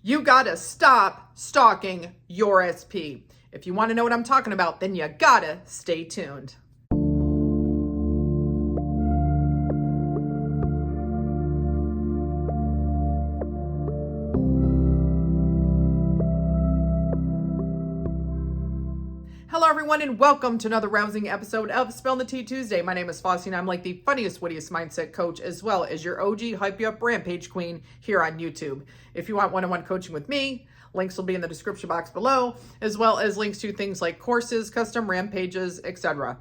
You gotta stop stalking your SP. If you want to know what I'm talking about, then you gotta stay tuned. Hello everyone and welcome to another rousing episode of Spill the Tea Tuesday. My name is Flossie and I'm like the funniest, wittiest mindset coach as well as your OG hype you up rampage queen here on YouTube. If you want one-on-one coaching with me, links will be in the description box below, as well as links to things like courses, custom rampages, etc.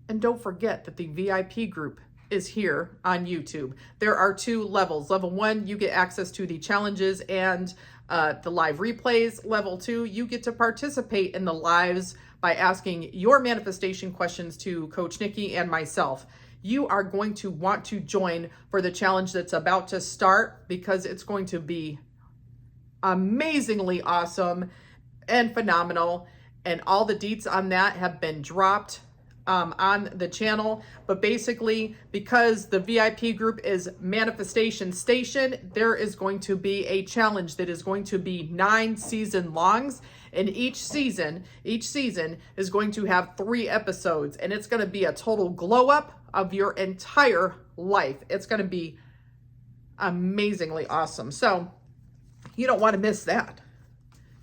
And don't forget that the VIP group is here on YouTube. There are two levels. Level 1, you get access to the challenges and the live replays. Level 2, you get to participate in the lives by asking your manifestation questions to Coach Nikki and myself. You are going to want to join for the challenge that's about to start because it's going to be amazingly awesome and phenomenal. And all the deets on that have been dropped on the channel. But basically, because the VIP group is Manifestation Station, there is going to be a challenge that is going to be 9 season longs. And each season is going to have 3 episodes. And it's going to be a total glow up of your entire life. It's going to be amazingly awesome. So you don't want to miss that.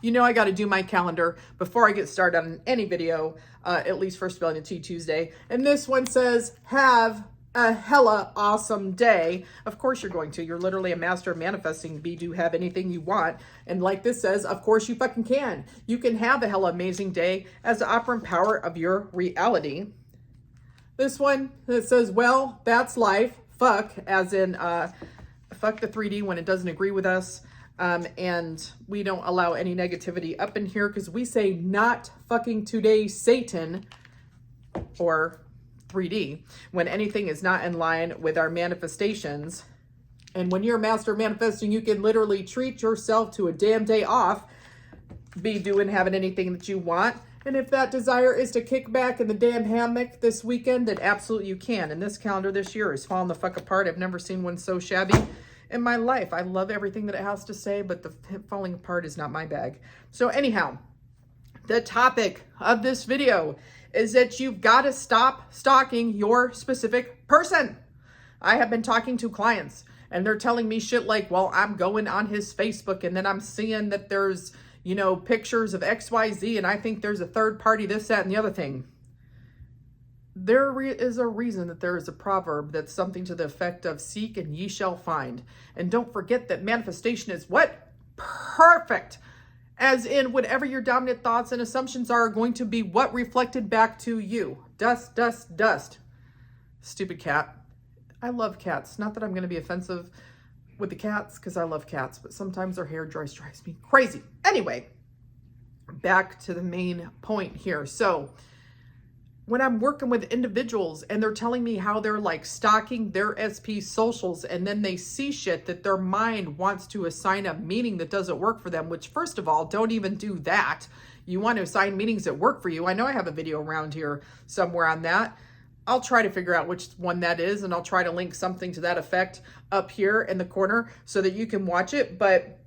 You know I got to do my calendar before I get started on any video, at least for Spilling the Tea Tuesday. And this one says, have a hella awesome day. Of course you're going to. You're literally a master of manifesting. Be do have anything you want. And like this says, of course you fucking can. You can have a hella amazing day as the operant power of your reality. This one that says, well, that's life. Fuck, as in fuck the 3D when it doesn't agree with us. And we don't allow any negativity up in here because we say not fucking today, Satan, or 3D, when anything is not in line with our manifestations. And when you're a master of manifesting, you can literally treat yourself to a damn day off, be doing, having anything that you want. And if that desire is to kick back in the damn hammock this weekend, then absolutely you can. And this calendar this year is falling the fuck apart. I've never seen one so shabby in my life. I love everything that it has to say, but the falling apart is not my bag. So anyhow, the topic of this video is that you've got to stop stalking your specific person. I have been talking to clients and they're telling me shit like, well, I'm going on his Facebook and then I'm seeing that there's, you know, pictures of XYZ and I think there's a third party, this, that, and the other thing. There is a reason that there is a proverb that's something to the effect of seek and ye shall find. And don't forget that manifestation is what? Perfect. As in whatever your dominant thoughts and assumptions are going to be what reflected back to you. Dust, dust, dust. Stupid cat. I love cats. Not that I'm going to be offensive with the cats because I love cats, but sometimes their hair drives me crazy. Anyway, back to the main point here. So when I'm working with individuals and they're telling me how they're like stalking their SP socials and then they see shit that their mind wants to assign a meaning that doesn't work for them, which first of all, don't even do that. You want to assign meanings that work for you. I know I have a video around here somewhere on that. I'll try to figure out which one that is and I'll try to link something to that effect up here in the corner so that you can watch it. But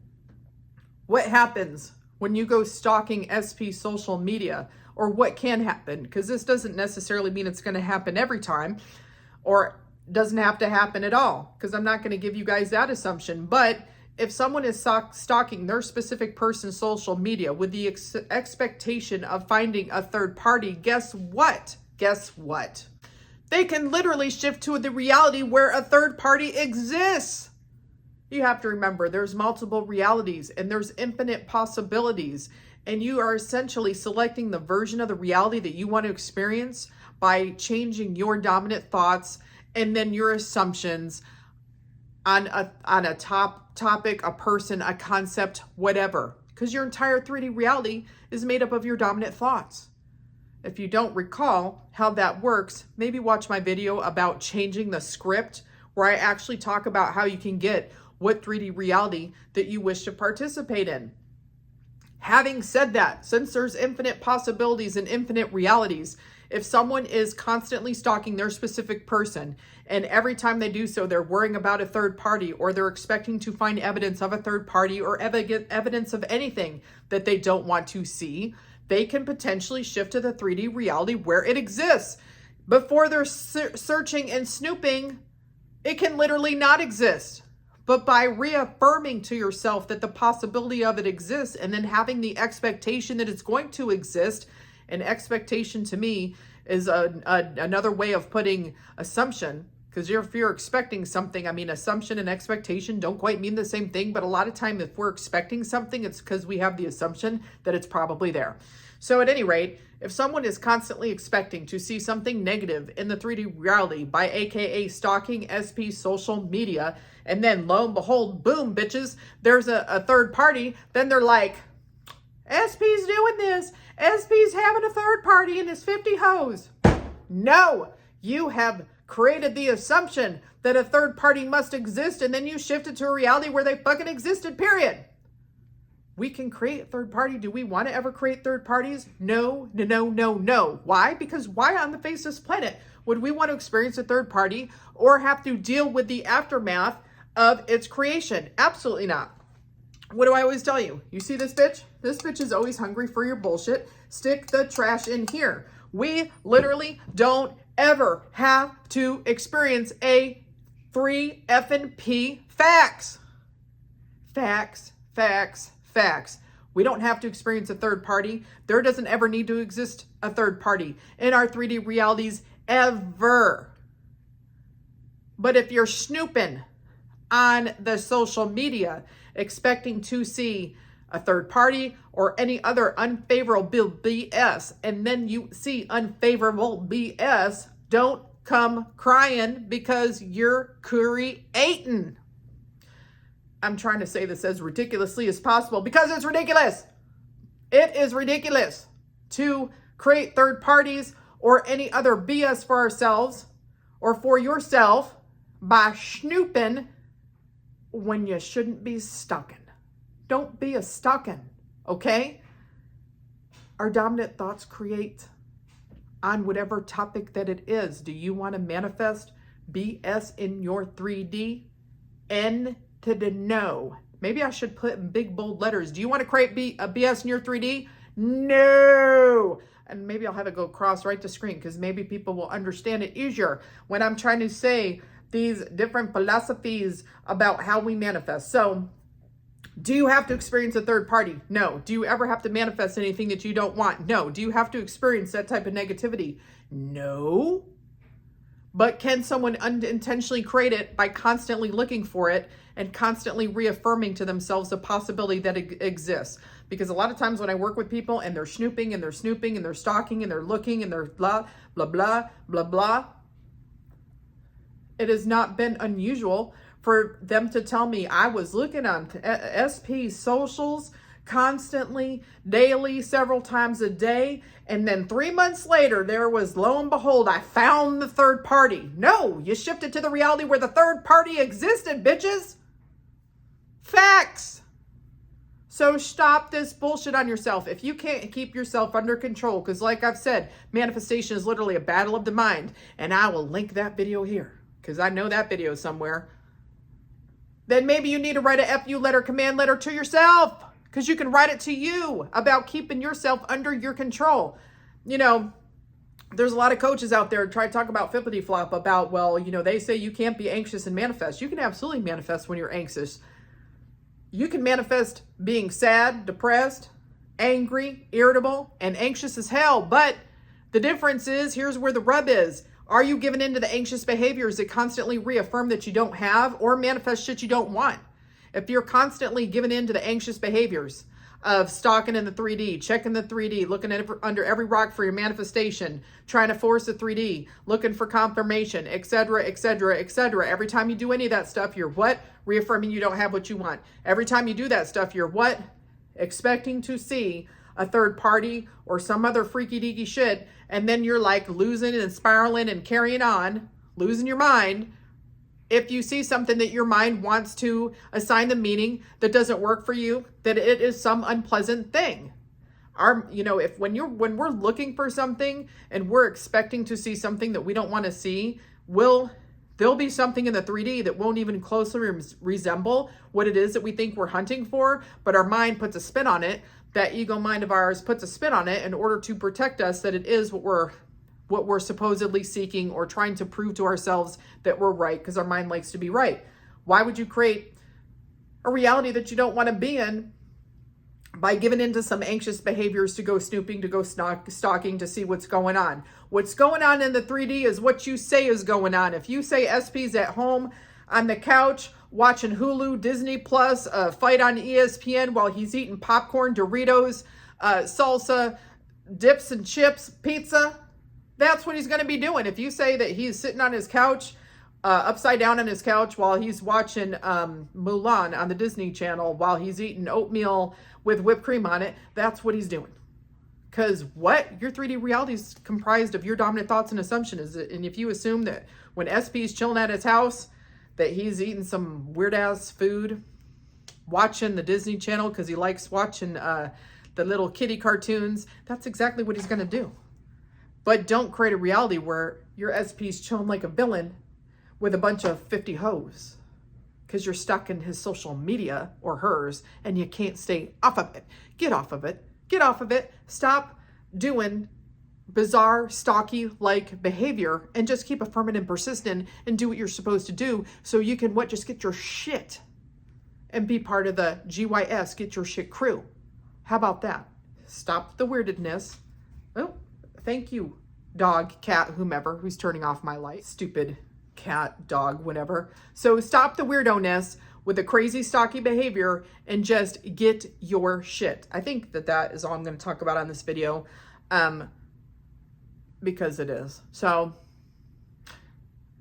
what happens when you go stalking SP social media? Or what can happen, because this doesn't necessarily mean it's going to happen every time or doesn't have to happen at all, because I'm not going to give you guys that assumption. But if someone is stalking their specific person's social media with the expectation of finding a third party, guess what? Guess what? They can literally shift to the reality where a third party exists. You have to remember there's multiple realities and there's infinite possibilities. And you are essentially selecting the version of the reality that you want to experience by changing your dominant thoughts and then your assumptions on a topic, a person, a concept, whatever. Because your entire 3D reality is made up of your dominant thoughts. If you don't recall how that works, maybe watch my video about changing the script where I actually talk about how you can get what 3D reality that you wish to participate in. Having said that, since there's infinite possibilities and infinite realities, If someone is constantly stalking their specific person, and every time they do so, they're worrying about a third party, or they're expecting to find evidence of a third party, or evidence of anything that they don't want to see, they can potentially shift to the 3D reality where it exists. Before they're searching and snooping, it can literally not exist. But by reaffirming to yourself that the possibility of it exists, and then having the expectation that it's going to exist, and expectation to me is another way of putting assumption, because if you're expecting something, I mean, assumption and expectation don't quite mean the same thing, but a lot of time if we're expecting something, it's because we have the assumption that it's probably there. So at any rate, if someone is constantly expecting to see something negative in the 3D reality by AKA stalking SP social media, and then lo and behold, boom, bitches, there's a third party, then they're like, SP's doing this. SP's having a third party and his 50 hoes. No, you have created the assumption that a third party must exist, and then you shifted to a reality where they fucking existed, period. We can create a third party. Do we want to ever create third parties? No, no, no, no, no. Why? Because why on the face of this planet would we want to experience a third party or have to deal with the aftermath of its creation? Absolutely not. What do I always tell you? You see this bitch? This bitch is always hungry for your bullshit. Stick the trash in here. We literally don't ever have to experience a 3 effing P facts. Facts, facts, facts. We don't have to experience a third party. There doesn't ever need to exist a third party in our 3D realities ever. But if you're snooping on the social media, expecting to see a third party or any other unfavorable BS, and then you see unfavorable BS, don't come crying because you're creating. I'm trying to say this as ridiculously as possible because it's ridiculous. It is ridiculous to create third parties or any other BS for ourselves or for yourself by snooping when you shouldn't be stalking. Don't be a stalking, okay? Our dominant thoughts create on whatever topic that it is. Do you want to manifest BS in your 3D? N to the no. Maybe I should put in big bold letters. Do you want to create a BS in your 3D? No. And maybe I'll have it go across right to screen because maybe people will understand it easier when I'm trying to say these different philosophies about how we manifest. So, do you have to experience a third party? No. Do you ever have to manifest anything that you don't want? No. Do you have to experience that type of negativity? No. But can someone unintentionally create it by constantly looking for it and constantly reaffirming to themselves the possibility that it exists? Because a lot of times when I work with people and they're snooping and they're snooping and they're stalking and they're looking and they're blah, blah, blah, blah, blah, it has not been unusual for them to tell me I was looking on SP socials constantly, daily, several times a day, and then 3 months later, there was, lo and behold, I found the third party. No, you shifted to the reality where the third party existed, bitches. Facts. So stop this bullshit on yourself. If you can't keep yourself under control, because like I've said, manifestation is literally a battle of the mind, and I will link that video here, because I know that video somewhere. Then maybe you need to write a FU letter, command letter to yourself, because you can write it to you about keeping yourself under your control. You know, there's a lot of coaches out there try to talk about flippity flop about, well, you know, they say you can't be anxious and manifest. You can absolutely manifest when you're anxious. You can manifest being sad, depressed, angry, irritable, and anxious as hell. But the difference is, here's where the rub is. Are you giving into the anxious behaviors that constantly reaffirm that you don't have or manifest shit you don't want? If you're constantly giving into the anxious behaviors of stalking in the 3D, checking the 3D, looking at under every rock for your manifestation, trying to force the 3D, looking for confirmation, etc., etc., etc. Every time you do any of that stuff, you're what? Reaffirming you don't have what you want. Every time you do that stuff, you're what? Expecting to see a third party or some other freaky deaky shit, and then you're like losing and spiraling and carrying on, losing your mind. If you see something that your mind wants to assign the meaning that doesn't work for you, that it is some unpleasant thing. If when we're looking for something and we're expecting to see something that we don't want to see, there'll be something in the 3D that won't even closely resemble what it is that we think we're hunting for, but our mind puts a spin on it. That ego mind of ours puts a spin on it in order to protect us that it is what we're supposedly seeking or trying to prove to ourselves that we're right, because our mind likes to be right. Why would you create a reality that you don't want to be in by giving into some anxious behaviors to go snooping, to go stalking, to see what's going on? What's going on in the 3D is what you say is going on. If you say SP's at home on the couch watching Hulu, Disney Plus, a fight on ESPN while he's eating popcorn, Doritos, salsa, dips and chips, pizza, that's what he's going to be doing. If you say that he's sitting on his couch, upside down on his couch while he's watching Mulan on the Disney Channel, while he's eating oatmeal with whipped cream on it, that's what he's doing. Because your 3D reality is comprised of your dominant thoughts and assumptions. And if you assume that when SP's chilling at his house, that he's eating some weird ass food, watching the Disney Channel because he likes watching the little kitty cartoons, that's exactly what he's going to do. But don't create a reality where your SP's chilling like a villain with a bunch of 50 hoes because you're stuck in his social media or hers and you can't stay off of it. Get off of it. Get off of it. Stop doing bizarre, stalky-like behavior and just keep affirming and persisting and do what you're supposed to do so you can just get your shit and be part of the GYS, get your shit crew. How about that? Stop the weirdness. Oh, thank you, dog, cat, whomever, who's turning off my light. Stupid cat, dog, whatever. So stop the weirdo-ness with the crazy stalky behavior and just get your shit. I think that is all I'm going to talk about on this video. Because it is. So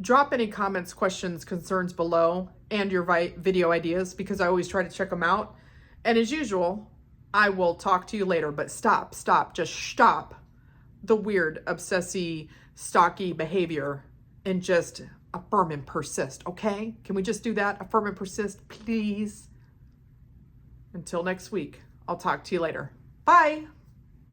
drop any comments, questions, concerns below and your video ideas, because I always try to check them out. And as usual, I will talk to you later, but stop, just stop the weird, obsessive, stalky behavior and just affirm and persist, okay? Can we just do that? Affirm and persist, please. Until next week, I'll talk to you later. Bye.